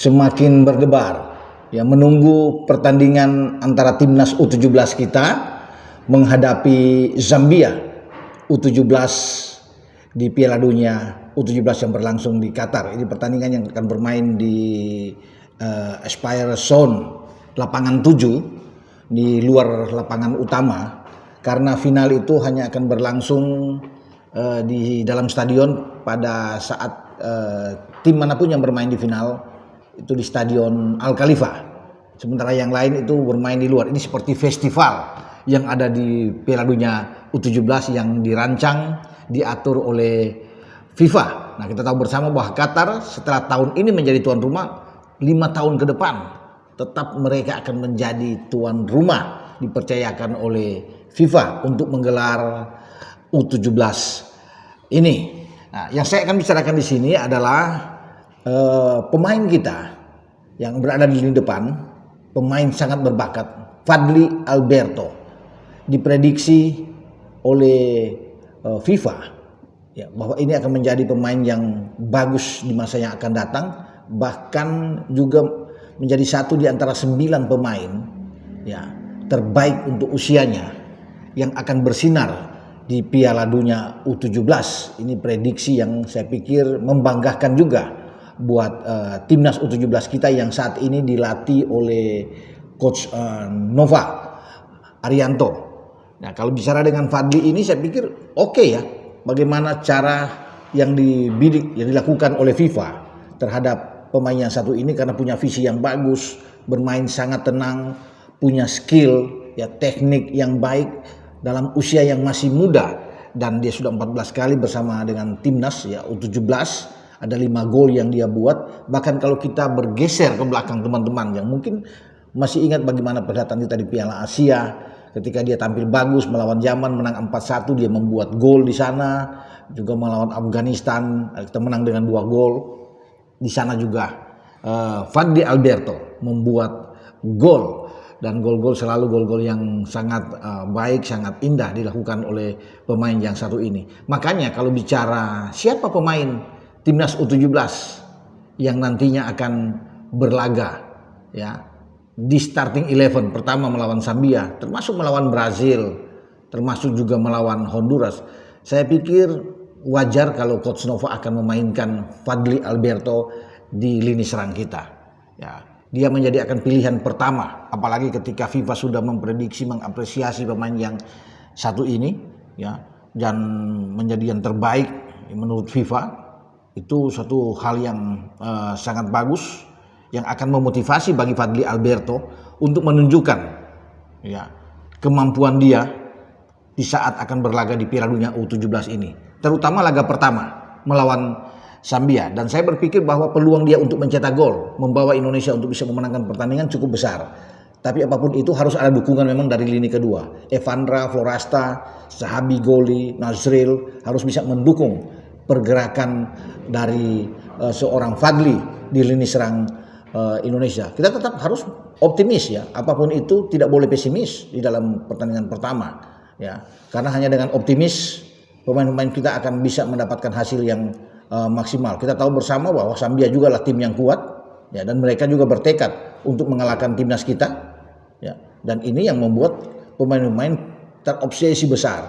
semakin berdebar ya, menunggu pertandingan antara timnas U17 kita menghadapi Zambia U17 di Piala Dunia U17 yang berlangsung di Qatar. Ini pertandingan yang akan bermain di Aspire Zone lapangan 7 di luar lapangan utama, karena final itu hanya akan berlangsung di dalam stadion pada saat tim manapun yang bermain di final itu di Stadion Al Khalifa. Sementara yang lain itu bermain di luar. Ini seperti festival yang ada di Piala Dunia U17 yang dirancang, diatur oleh FIFA. Nah, kita tahu bersama bahwa Qatar setelah tahun ini menjadi tuan rumah, 5 tahun ke depan tetap mereka akan menjadi tuan rumah, dipercayakan oleh FIFA untuk menggelar U17 ini. Nah, yang saya akan bicarakan di sini adalah pemain kita yang berada di lini depan, pemain sangat berbakat, Fadly Alberto, diprediksi oleh FIFA ya, bahwa ini akan menjadi pemain yang bagus di masa yang akan datang, bahkan juga menjadi satu di antara 9 pemain ya terbaik untuk usianya yang akan bersinar di Piala Dunia U17. Ini prediksi yang saya pikir membanggakan juga buat timnas U17 kita yang saat ini dilatih oleh Coach Nova Arianto. Nah, kalau bicara dengan Fadly ini saya pikir oke ya, bagaimana cara yang dibidik, yang dilakukan oleh FIFA terhadap pemain yang satu ini, karena punya visi yang bagus, bermain sangat tenang, punya skill ya, teknik yang baik dalam usia yang masih muda, dan dia sudah 14 kali bersama dengan timnas ya U17. Ada 5 gol yang dia buat. Bahkan kalau kita bergeser ke belakang teman-teman yang mungkin masih ingat bagaimana perhelatan kita di Piala Asia, ketika dia tampil bagus melawan Yaman, menang 4-1, dia membuat gol di sana. Juga melawan Afghanistan, kita menang dengan 2 gol. Di sana juga Fadly Alberto membuat gol, dan gol-gol selalu gol-gol yang sangat baik, sangat indah dilakukan oleh pemain yang satu ini. Makanya kalau bicara siapa pemain timnas U17 yang nantinya akan berlaga ya di starting 11 pertama melawan Zambia, termasuk melawan Brazil, termasuk juga melawan Honduras, saya pikir wajar kalau Coach Nova akan memainkan Fadly Alberto di lini serang kita ya. Dia menjadi akan pilihan pertama, apalagi ketika FIFA sudah memprediksi, mengapresiasi pemain yang satu ini ya, dan menjadi yang terbaik menurut FIFA. Itu suatu hal yang sangat bagus, yang akan memotivasi bagi Fadly Alberto untuk menunjukkan ya kemampuan dia di saat akan berlaga di Piala Dunia U17 ini, terutama laga pertama melawan Zambia. Dan saya berpikir bahwa peluang dia untuk mencetak gol, membawa Indonesia untuk bisa memenangkan pertandingan cukup besar. Tapi apapun itu harus ada dukungan memang dari lini kedua. Evandra, Florasta, Sahabi Goli, Nazril harus bisa mendukung pergerakan dari seorang Fadly di lini serang Indonesia. Kita tetap harus optimis ya, apapun itu tidak boleh pesimis di dalam pertandingan pertama ya, karena hanya dengan optimis pemain-pemain kita akan bisa mendapatkan hasil yang maksimal. Kita tahu bersama bahwa Zambia juga lah tim yang kuat ya, dan mereka juga bertekad untuk mengalahkan timnas kita ya, dan ini yang membuat pemain-pemain terobsesi besar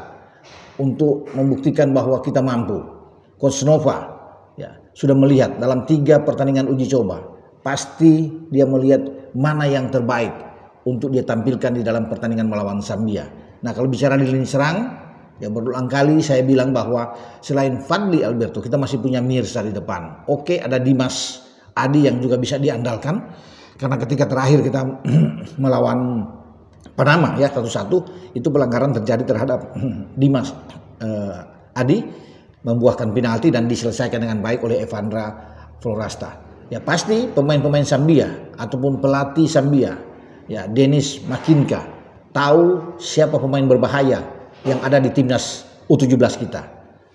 untuk membuktikan bahwa kita mampu. Coach Nova ya sudah melihat dalam 3 pertandingan uji coba, pasti dia melihat mana yang terbaik untuk dia tampilkan di dalam pertandingan melawan Zambia. Nah, kalau bicara di lini serang ya, berulang kali saya bilang bahwa selain Fadly Alberto kita masih punya Mirza di depan. Oke, ada Dimas Adi yang juga bisa diandalkan, karena ketika terakhir kita melawan Panama ya 1-1, itu pelanggaran terjadi terhadap Dimas Adi, membuahkan penalti dan diselesaikan dengan baik oleh Evandra Florasta. Ya pasti pemain-pemain Zambia ataupun pelatih Zambia ya, Dennis Makinka, tahu siapa pemain berbahaya yang ada di timnas U17 kita.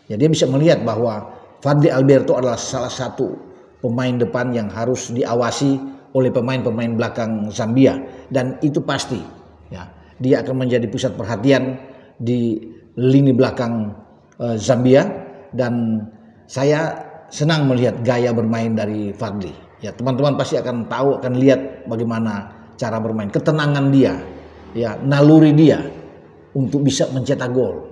Ya, dia bisa melihat bahwa Fadly Alberto adalah salah satu pemain depan yang harus diawasi oleh pemain-pemain belakang Zambia, dan itu pasti ya, dia akan menjadi pusat perhatian di lini belakang Zambia. Dan saya senang melihat gaya bermain dari Fadly Ya, teman-teman pasti akan tahu, akan lihat bagaimana cara bermain, ketenangan dia, ya, naluri dia untuk bisa mencetak gol,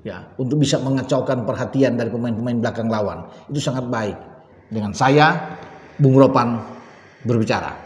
ya, untuk bisa mengacaukan perhatian dari pemain-pemain belakang lawan. Itu sangat baik. Dengan saya, Bung Ropan berbicara.